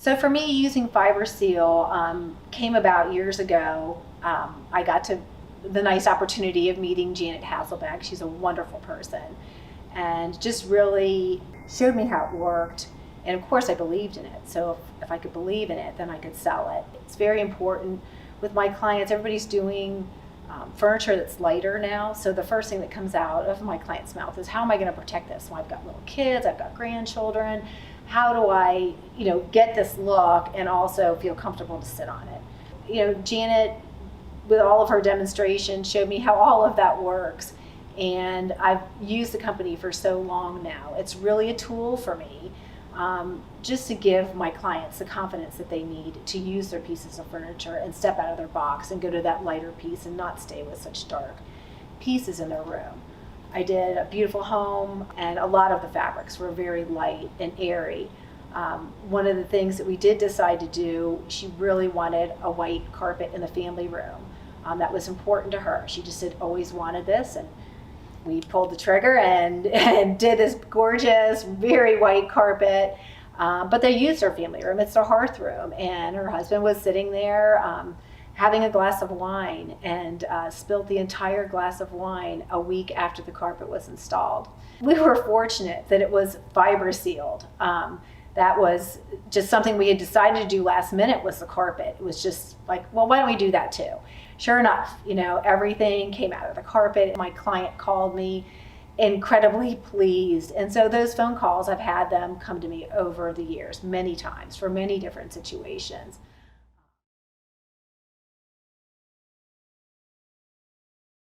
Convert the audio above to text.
So for me, using fiber seal came about years ago. I got the nice opportunity of meeting Janet Hasselbeck. She's a wonderful person and just really showed me how it worked. And of course I believed in it. So if I could believe in it, then I could sell it. It's very important with my clients. Everybody's doing furniture that's lighter now. So the first thing that comes out of my client's mouth is, how am I going to protect this? Well, I've got little kids, I've got grandchildren. How do I, get this look and also feel comfortable to sit on it? Janet, with all of her demonstrations, showed me how all of that works. And I've used the company for so long now. It's really a tool for me, just to give my clients the confidence that they need to use their pieces of furniture and step out of their box and go to that lighter piece and not stay with such dark pieces in their room. I did a beautiful home, and a lot of the fabrics were very light and airy. One of the things that we did decide to do, she really wanted a white carpet in the family room. That was important to her. She just had always wanted this, and we pulled the trigger and did this gorgeous, very white carpet. But they used her family room. It's their hearth room, and her husband was sitting there having a glass of wine and spilled the entire glass of wine a week after the carpet was installed. We were fortunate that it was fiber sealed. That was just something we had decided to do last minute, was the carpet. It was just like, well, why don't we do that too? Sure enough, everything came out of the carpet. My client called me incredibly pleased. And so those phone calls, I've had them come to me over the years, many times, for many different situations.